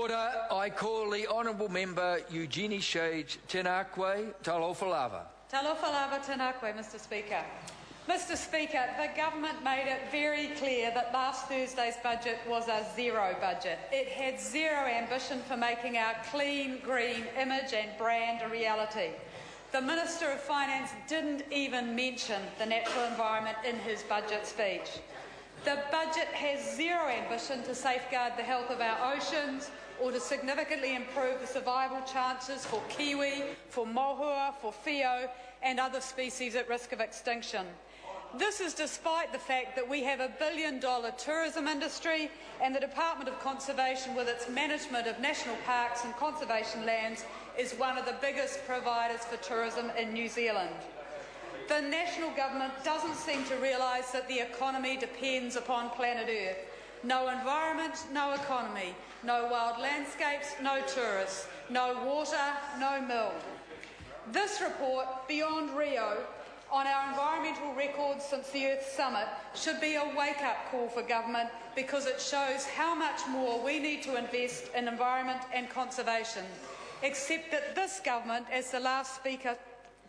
Order. I call the Honourable Member Eugenie Shage Tenakwe Talofalava. Talofalava Tenakwe, Mr Speaker. Mr Speaker, the government made it very clear that last Thursday's budget was a zero budget. It had zero ambition for making our clean, green image and brand a reality. The Minister of Finance didn't even mention the natural environment in his budget speech. The budget has zero ambition to safeguard the health of our oceans or to significantly improve the survival chances for kiwi, for mohua, for whio and other species at risk of extinction. This is despite the fact that we have a billion-dollar tourism industry and the Department of Conservation, with its management of national parks and conservation lands, is one of the biggest providers for tourism in New Zealand. The national government doesn't seem to realise that the economy depends upon planet Earth. No environment, no economy. No wild landscapes, no tourists. No water, no mill. This report, Beyond Rio, on our environmental records since the Earth Summit, should be a wake-up call for government, because it shows how much more we need to invest in environment and conservation. Except that this government, as the last speaker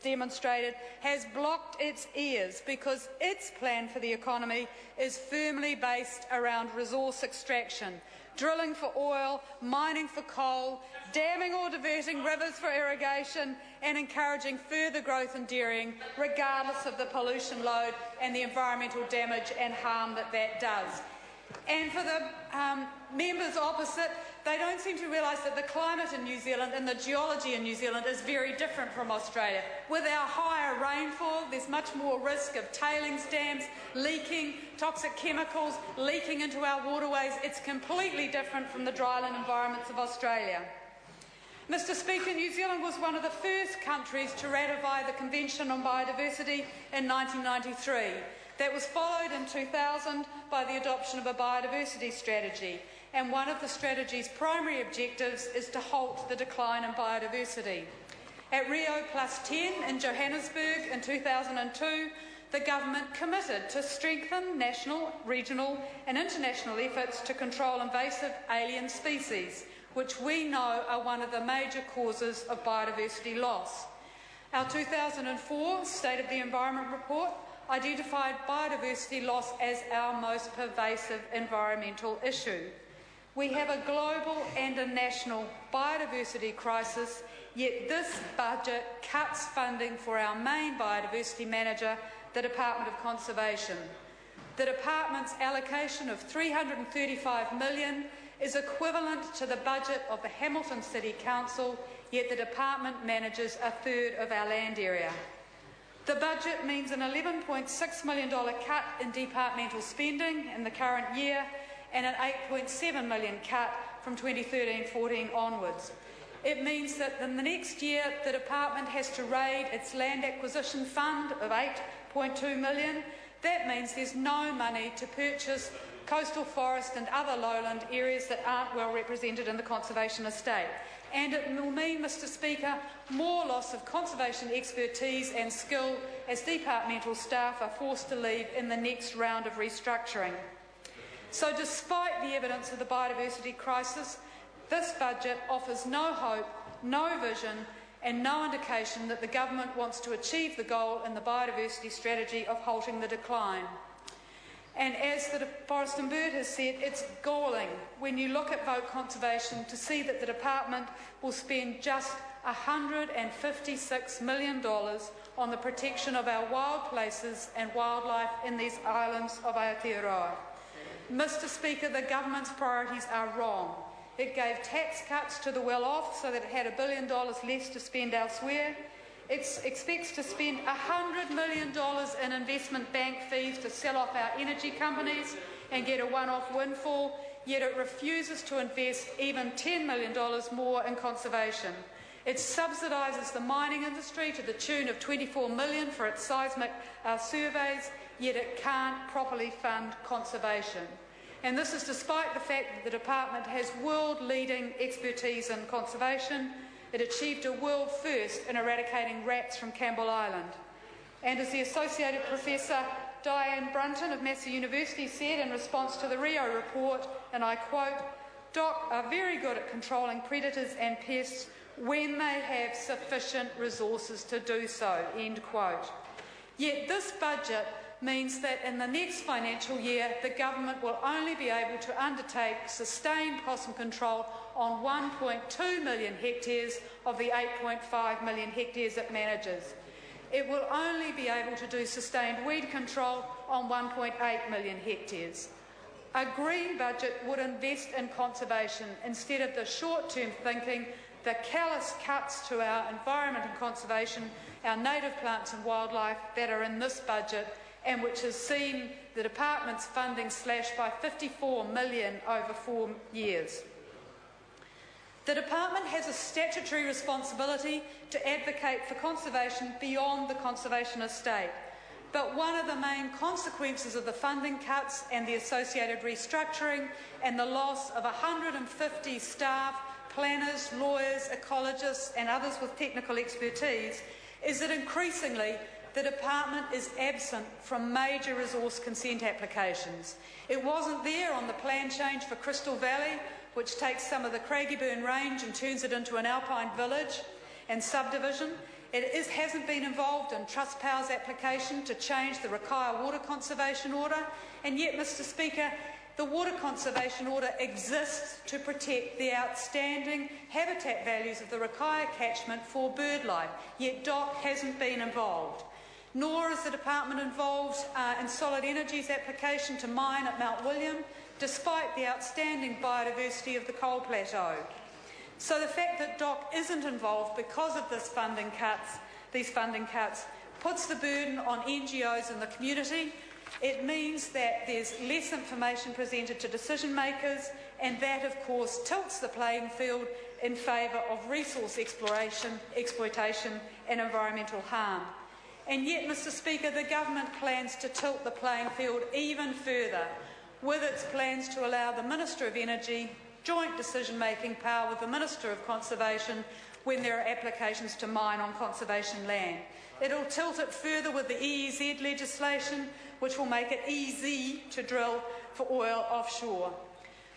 demonstrated, has blocked its ears, because its plan for the economy is firmly based around resource extraction, drilling for oil, mining for coal, damming or diverting rivers for irrigation, and encouraging further growth in dairying, regardless of the pollution load and the environmental damage and harm that that does. And for the members opposite, they don't seem to realise that the climate in New Zealand and the geology in New Zealand is very different from Australia. With our higher rainfall, there's much more risk of tailings dams leaking, toxic chemicals leaking into our waterways. It's completely different from the dryland environments of Australia. Mr Speaker, New Zealand was one of the first countries to ratify the Convention on Biodiversity in 1993. That was followed in 2000 by the adoption of a biodiversity strategy, and one of the strategy's primary objectives is to halt the decline in biodiversity. At Rio+10 in Johannesburg in 2002, the government committed to strengthen national, regional and international efforts to control invasive alien species, which we know are one of the major causes of biodiversity loss. Our 2004 State of the Environment report identified biodiversity loss as our most pervasive environmental issue. We have a global and a national biodiversity crisis, yet this budget cuts funding for our main biodiversity manager, the Department of Conservation. The department's allocation of $335 million is equivalent to the budget of the Hamilton City Council, yet the department manages a third of our land area. The budget means an $11.6 million cut in departmental spending in the current year and an $8.7 million cut from 2013-14 onwards. It means that in the next year the department has to raid its land acquisition fund of $8.2 million. That means there's no money to purchase coastal forest and other lowland areas that aren't well represented in the conservation estate. And it will mean, Mr Speaker, more loss of conservation expertise and skill as departmental staff are forced to leave in the next round of restructuring. So despite the evidence of the biodiversity crisis, this budget offers no hope, no vision and no indication that the government wants to achieve the goal in the biodiversity strategy of halting the decline. And as the Forest and Bird has said, it's galling when you look at vote conservation to see that the department will spend just $156 million on the protection of our wild places and wildlife in these islands of Aotearoa. Mr Speaker, the government's priorities are wrong. It gave tax cuts to the well-off so that it had $1 billion less to spend elsewhere. It expects to spend $100 million in investment bank fees to sell off our energy companies and get a one-off windfall, yet it refuses to invest even $10 million more in conservation. It subsidises the mining industry to the tune of $24 million for its seismic surveys, yet it can't properly fund conservation. And this is despite the fact that the department has world-leading expertise in conservation. It achieved a world first in eradicating rats from Campbell Island. And as the Associated Professor Diane Brunton of Massey University said in response to the Rio report, and I quote, DOC are very good at controlling predators and pests when they have sufficient resources to do so, end quote. Yet this budget means that in the next financial year, the government will only be able to undertake sustained possum control on 1.2 million hectares of the 8.5 million hectares it manages. It will only be able to do sustained weed control on 1.8 million hectares. A green budget would invest in conservation instead of the short-term thinking, the callous cuts to our environment and conservation, our native plants and wildlife that are in this budget, and which has seen the department's funding slashed by 54 million over 4 years. The department has a statutory responsibility to advocate for conservation beyond the conservation estate. But one of the main consequences of the funding cuts and the associated restructuring and the loss of 150 staff, planners, lawyers, ecologists and others with technical expertise is that increasingly the department is absent from major resource consent applications. It wasn't there on the plan change for Crystal Valley, which takes some of the Craigieburn range and turns it into an alpine village and subdivision. It hasn't been involved in Trustpower's application to change the Rakaia Water Conservation Order, and yet, Mr Speaker, the Water Conservation Order exists to protect the outstanding habitat values of the Rakaia catchment for birdlife, yet DOC hasn't been involved. Nor is the department involved in Solid Energy's application to mine at Mount William, despite the outstanding biodiversity of the coal plateau. So the fact that DOC isn't involved because of these funding cuts, puts the burden on NGOs in the community. It means that there's less information presented to decision makers, and that, of course, tilts the playing field in favour of resource exploitation and environmental harm. And yet, Mr Speaker, the government plans to tilt the playing field even further with its plans to allow the Minister of Energy joint decision-making power with the Minister of Conservation when there are applications to mine on conservation land. It'll tilt it further with the EEZ legislation, which will make it easy to drill for oil offshore.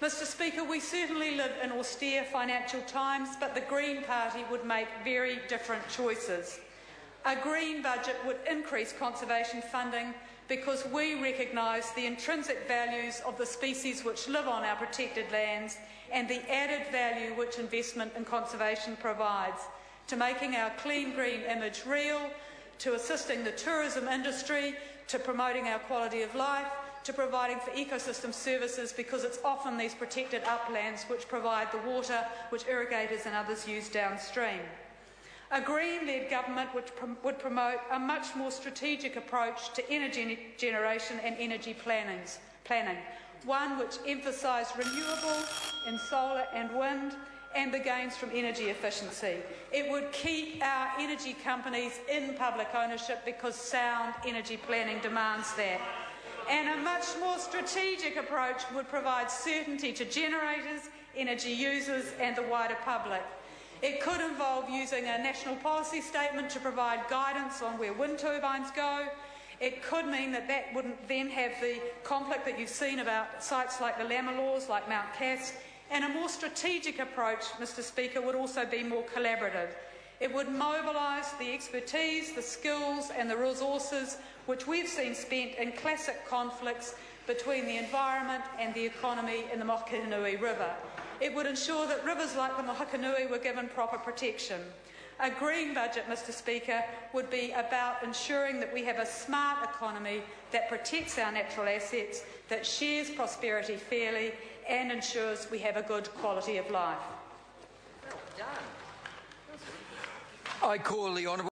Mr Speaker, we certainly live in austere financial times, but the Green Party would make very different choices. A green budget would increase conservation funding because we recognise the intrinsic values of the species which live on our protected lands and the added value which investment in conservation provides to making our clean green image real, to assisting the tourism industry, to promoting our quality of life, to providing for ecosystem services, because it's often these protected uplands which provide the water which irrigators and others use downstream. A Green-led government would promote a much more strategic approach to energy generation and energy planning, one which emphasised renewable in solar and wind and the gains from energy efficiency. It would keep our energy companies in public ownership because sound energy planning demands that. And a much more strategic approach would provide certainty to generators, energy users and the wider public. It could involve using a national policy statement to provide guidance on where wind turbines go. It could mean that that wouldn't then have the conflict that you've seen about sites like the Lammerlaws, like Mount Cass. And a more strategic approach, Mr Speaker, would also be more collaborative. It would mobilise the expertise, the skills and the resources which we've seen spent in classic conflicts between the environment and the economy in the Mokihinui River. It would ensure that rivers like the Mokihinui were given proper protection. A green budget, Mr Speaker, would be about ensuring that we have a smart economy that protects our natural assets, that shares prosperity fairly and ensures we have a good quality of life. I call the Honourable